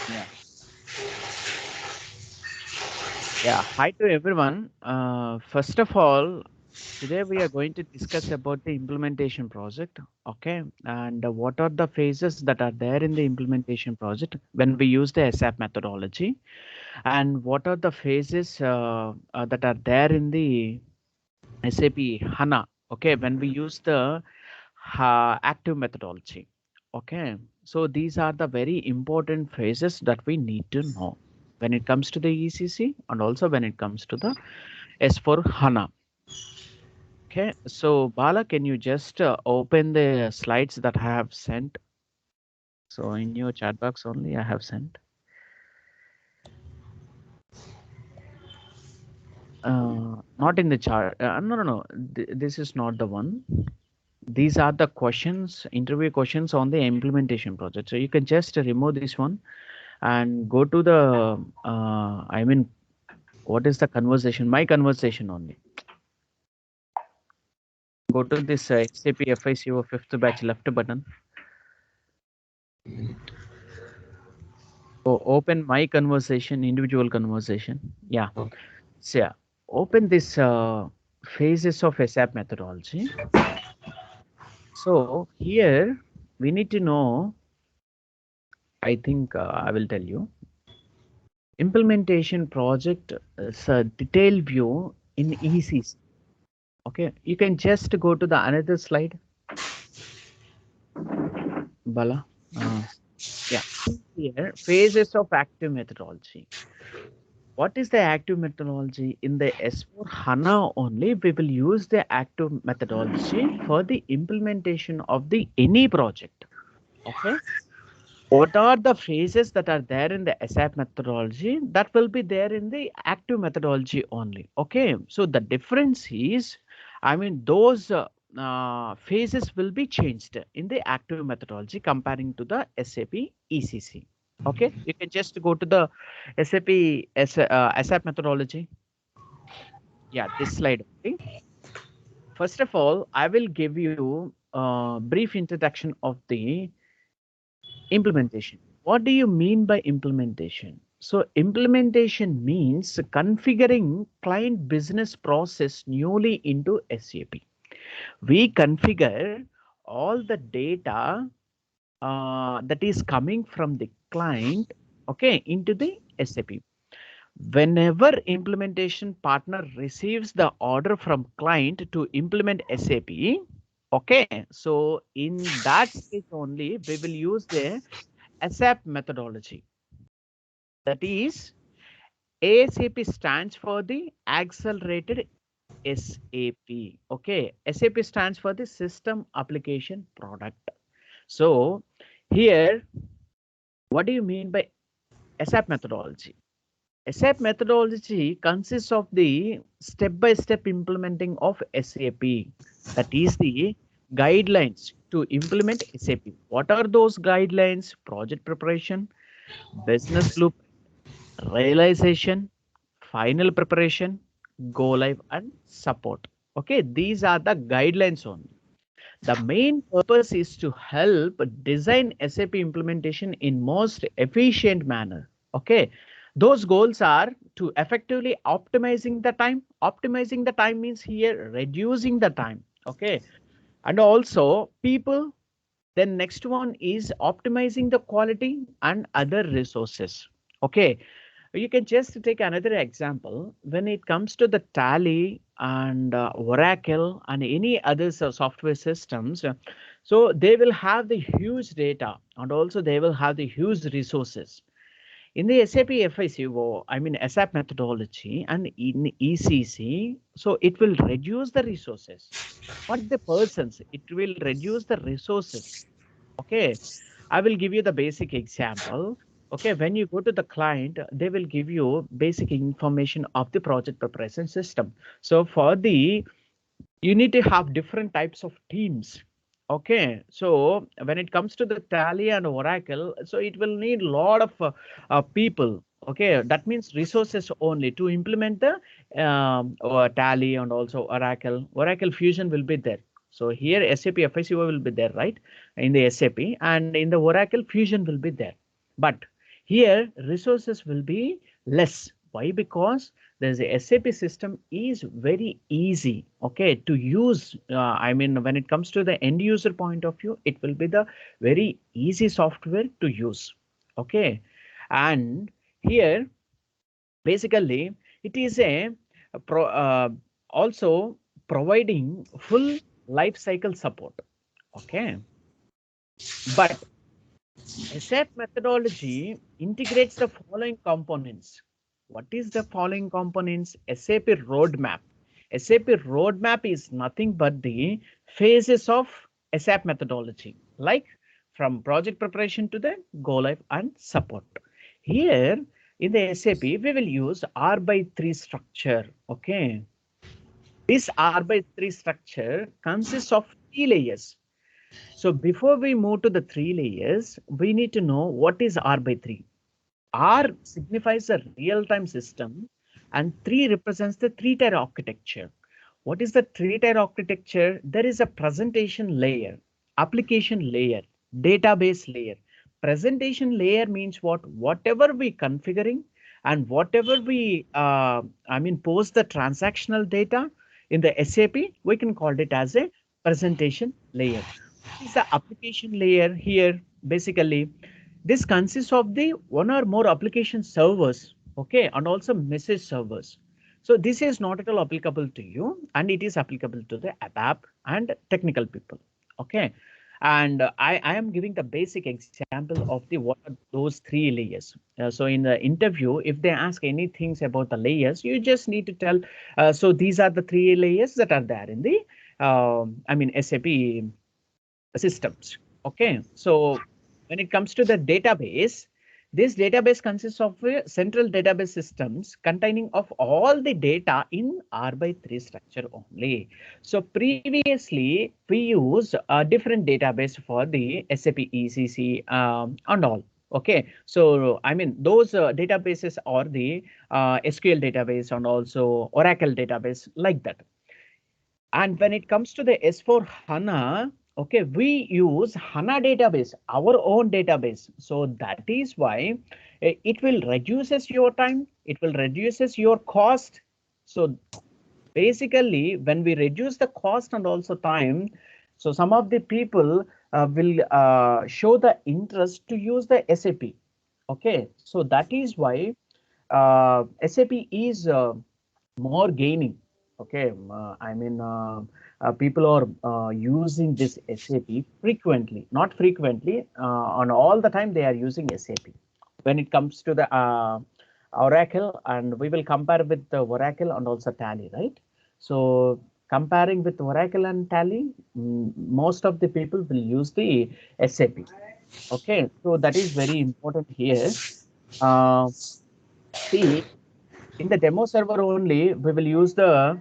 Yeah. Yeah, hi to everyone. First of all, today we are going to discuss about the implementation project. Okay, and what are the phases that are there in the implementation project when we use the SAP methodology, and what are the phases that are there in the SAP HANA. Okay, when we use the active methodology. Okay, so these are the very important phases that we need to know when it comes to the ECC and also when it comes to the S4 HANA. Okay, so Bala, can you just open the slides that I have sent? So in your chat box only I have sent. Not in the chart. No, no, no. This is not the one. These are the questions, interview questions on the implementation project. So you can just remove this one and go to the, I mean, what is the conversation? My conversation only. Go to this SAP FICO 5th batch left button. So open my conversation, individual conversation. Yeah. So yeah, open this phases of SAP methodology. So here we need to know, I think I will tell you, implementation project is a detailed view in ECC. Okay, you can just go to the another slide, Bala. Uh, yeah, here phases of active methodology. What is the active methodology in the S4 HANA only? We will use the active methodology for the implementation of the any project. Okay. What are the phases that are there in the SAP methodology that will be there in the active methodology only? Okay, so the difference is, I mean, those phases will be changed in the active methodology comparing to the SAP ECC. Okay, you can just go to the SAP methodology. Yeah, this slide. Okay. First of all, I will give you a brief introduction of the implementation. What do you mean by implementation? So implementation means configuring client business process newly into SAP. We configure all the data that is coming from the client, okay, into the SAP. Whenever implementation partner receives the order from client to implement SAP, okay, so in that stage only we will use the SAP methodology. That is, ASAP stands for the accelerated SAP. Okay, SAP stands for the system application product. So here, what do you mean by SAP methodology? SAP methodology consists of the step-by-step implementing of SAP. That is the guidelines to implement SAP. What are those guidelines? Project preparation, business blueprint, realization, final preparation, go live, and support. Okay, these are the guidelines only. The main purpose is to help design SAP implementation in most efficient manner. Okay, those goals are to effectively optimizing the time. Optimizing the time means here reducing the time. Okay, and also people. Then next one is optimizing the quality and other resources. Okay, you can just take another example. When it comes to the Tally and Oracle and any other software systems, so they will have the huge data and also they will have the huge resources. In the SAP FICO, I mean SAP methodology and in ECC, so it will reduce the resources, not the persons. It will reduce the resources. Okay, I will give you the basic example. Okay, when you go to the client, they will give you basic information of the project preparation system. So for the, you need to have different types of teams. Okay, so when it comes to the Tally and Oracle, so it will need a lot of people. Okay, that means resources only to implement the Tally and also Oracle. Oracle Fusion will be there. So here SAP FICO will be there, right? In the SAP and in the Oracle Fusion will be there. But Here, resources will be less. Why? Because there's a SAP system is very easy, okay, to use. I mean, when it comes to the end user point of view, it will be the very easy software to use, okay. And here, basically, it is also providing full life cycle support, okay. But SAP methodology integrates the following components. What is the following components? SAP Roadmap. SAP Roadmap is nothing but the phases of SAP methodology, like from project preparation to the go live and support. Here in the SAP, we will use R by 3 structure. Okay. This R by 3 structure consists of 3 layers. So before we move to the 3 layers, we need to know what is R by 3. R signifies a real-time system and 3 represents the 3-tier architecture. What is the 3-tier architecture? There is a presentation layer, application layer, database layer. Presentation layer means what? Whatever we configuring and whatever we, post the transactional data in the SAP, we can call it as a presentation layer. Is the application layer here. Basically, this consists of the one or more application servers, okay, and also message servers. So this is not at all applicable to you, and it is applicable to the ABAP and technical people, okay. And I am giving the basic example of the what are those 3 layers. So in the interview, if they ask any things about the layers, you just need to tell. So these are the 3 layers that are there in the SAP systems. Okay, so when it comes to the database, this database consists of central database systems containing of all the data in R by 3 structure only. So previously we use a different database for the SAP ECC and all. Okay, so those databases are the SQL database and also Oracle database like that. And when it comes to the S4 HANA, okay, we use HANA database, our own database. So that is why it will reduces your time, it will reduces your cost. So basically, when we reduce the cost and also time, so some of the people will show the interest to use the SAP. Okay, so that is why SAP is more gaining. Okay, people are using this SAP frequently, not frequently, on all the time they are using SAP. When it comes to the Oracle, and we will compare with the Oracle and also Tally, right? So comparing with Oracle and Tally, most of the people will use the SAP. Okay, so that is very important here. See, in the demo server only, we will use the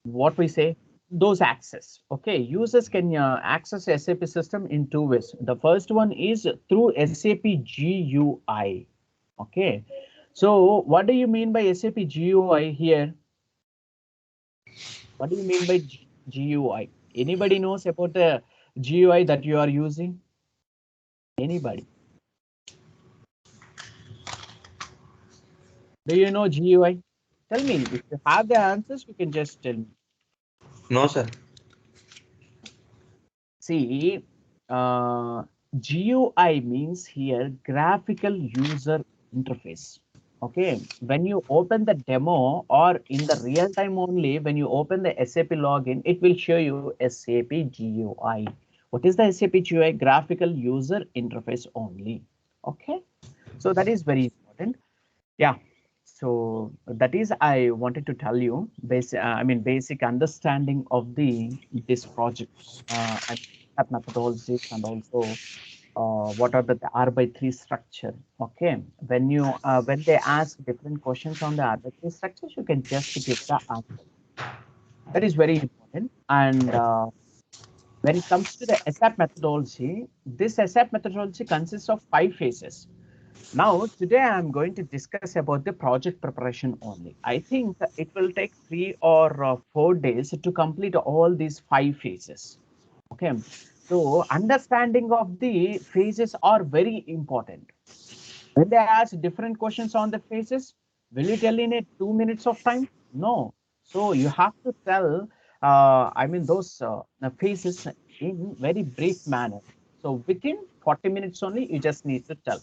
what we say, those access. Okay, users can access SAP system in 2 ways. The first one is through SAP GUI. Okay, so what do you mean by SAP GUI here? What do you mean by GUI? Anybody knows about the GUI that you are using? Anybody? Do you know GUI? Tell me. If you have the answers, you can just tell me. No, sir. See, GUI means here graphical user interface. Okay, when you open the demo or in the real time only, when you open the SAP login, it will show you SAP GUI. What is the SAP GUI? Graphical user interface only. Okay, so that is very important. Yeah. So that is I wanted to tell you basic understanding of this project and methodologies and also what are the R by 3 structure. Okay, when they ask different questions on the R by 3 structures, you can just give the answer. That is very important. And when it comes to the SAP methodology, this SAP methodology consists of 5 phases. Now, today I'm going to discuss about the project preparation only. I think it will take 3 or 4 days to complete all these 5 phases. Okay, So understanding of the phases are very important. When they ask different questions on the phases, will you tell in a 2 minutes of time? No. So you have to tell, I mean, those phases in very brief manner. So within 40 minutes only, you just need to tell.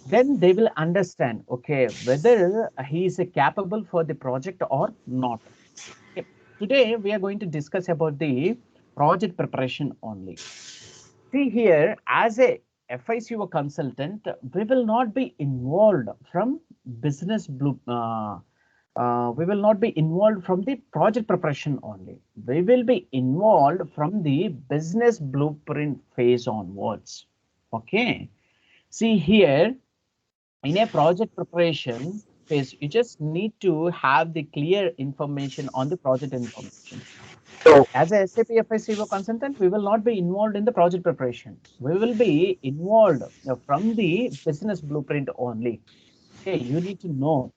Then they will understand, okay, whether he is capable for the project or not. Okay. Today, we are going to discuss about the project preparation only. See here, as a FICO consultant, we will not be involved from business blue. We will not be involved from the project preparation only. We will be involved from the business blueprint phase onwards. Okay. See here, in a project preparation phase, you just need to have the clear information on the project information. So as a SAP FICO consultant, we will not be involved in the project preparation. We will be involved from the business blueprint only. Okay, you need to know.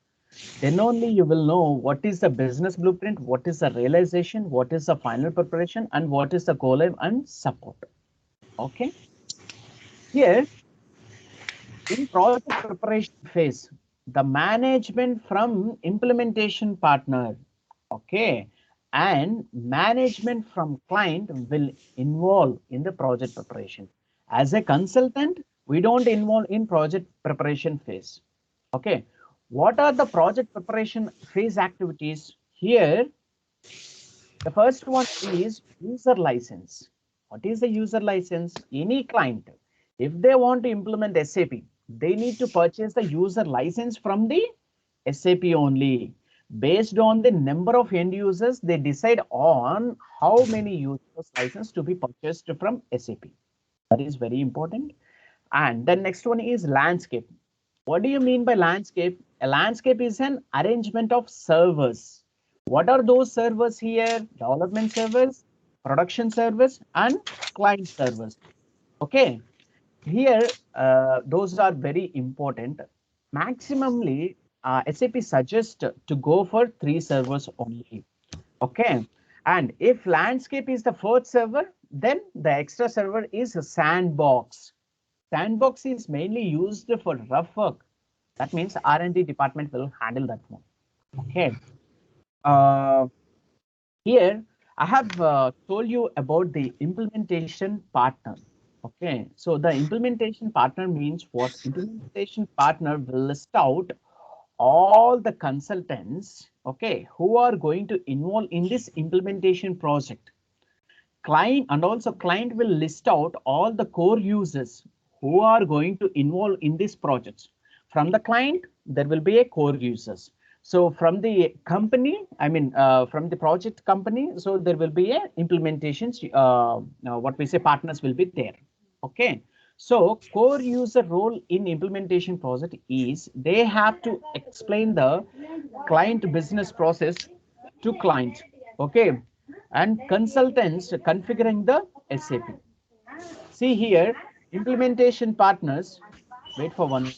Then only you will know what is the business blueprint, what is the realization, what is the final preparation, and what is the go live and support. Okay. Here in project preparation phase, the management from implementation partner, okay, and management from client will involve in the project preparation. As a consultant, we don't involve in project preparation phase. Okay, what are the project preparation phase activities? Here, the first one is user license. What is the user license? Any client, if they want to implement SAP, they need to purchase the user license from the SAP only. Based on the number of end users, they decide on how many users license to be purchased from SAP. That is very important. And the next one is landscape. What do you mean by landscape? A landscape is an arrangement of servers. What are those servers here? Development servers, production servers, and client servers. Okay. Here, those are very important. Maximally, SAP suggests to go for 3 servers only. Okay. And if landscape is the fourth server, then the extra server is a sandbox. Sandbox is mainly used for rough work. That means R&D department will handle that one. Okay. Uh, Here, I have told you about the implementation partner. Okay, so the implementation partner means what? Implementation partner will list out all the consultants, okay, who are going to involve in this implementation project. Client and also client will list out all the core users who are going to involve in this project. From the client, there will be a core users. So from the company, I mean, from the project company, so there will be a implementations, what we say partners will be there. Okay. So core user role in implementation project is they have to explain the client business process to client. Okay. And consultants configuring the SAP. See here, implementation partners, wait for one.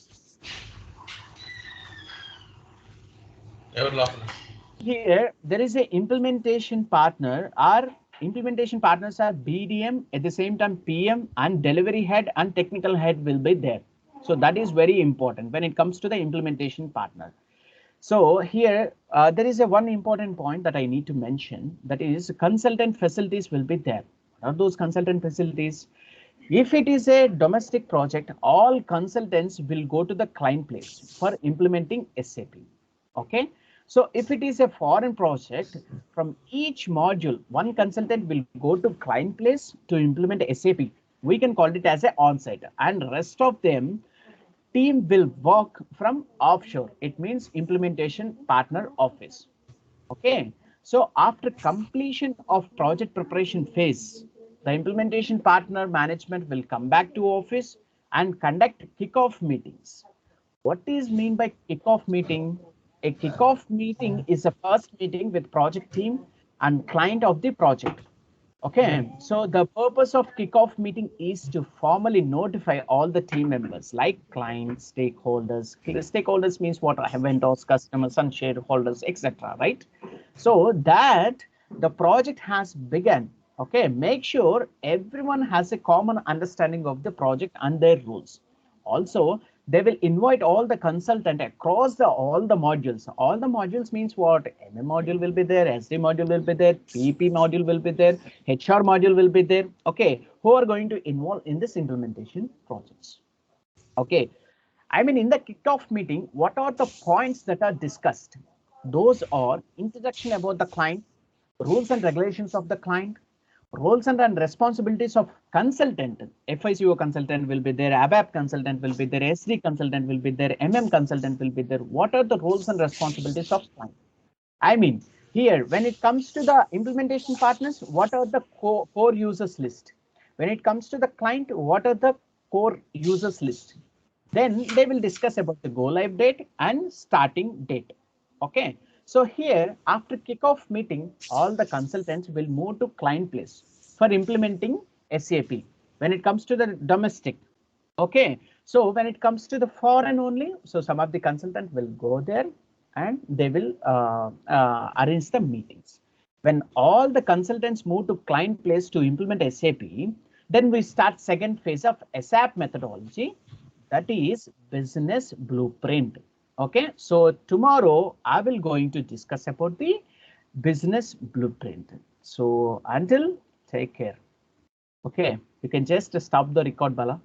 Here, there is a implementation partner. Our implementation partners are BDM, at the same time PM and delivery head and technical head will be there. So that is very important when it comes to the implementation partner. So here, there is a one important point that I need to mention, that is consultant facilities will be there. What are those consultant facilities? If it is a domestic project, all consultants will go to the client place for implementing SAP. Okay. So if it is a foreign project, from each module, one consultant will go to client place to implement SAP. We can call it as an on-site, and rest of them team will work from offshore. It means implementation partner office. Okay. So after completion of project preparation phase, the implementation partner management will come back to office and conduct kickoff meetings. What is mean by kickoff meeting? A kickoff meeting is a first meeting with project team and client of the project. Okay, so the purpose of kickoff meeting is to formally notify all the team members like clients, stakeholders. Stakeholders means what? Vendors, customers, and shareholders, etc. Right? So that the project has begun. Okay, make sure everyone has a common understanding of the project and their rules. Also, they will invite all the consultant across all the modules. All the modules means what? MM module will be there, SD module will be there, PP module will be there, HR module will be there. Okay, who are going to involve in this implementation projects? Okay, I mean, in the kickoff meeting, what are the points that are discussed? Those are introduction about the client, rules and regulations of the client, roles and responsibilities of consultant. FICO consultant will be there, ABAP consultant will be there, SD consultant will be there, MM consultant will be there. What are the roles and responsibilities of client? I mean, here, when it comes to the implementation partners, what are the core users list? When it comes to the client, what are the core users list? Then they will discuss about the go live date and starting date. Okay. So here, after kickoff meeting, all the consultants will move to client place for implementing SAP. When it comes to the domestic, okay. So when it comes to the foreign only, so some of the consultants will go there and they will arrange the meetings. When all the consultants move to client place to implement SAP, then we start second phase of SAP methodology, that is business blueprint. Okay, so tomorrow I will going to discuss about the business blueprint. So until, take care. Okay, you can just stop the record, Bala.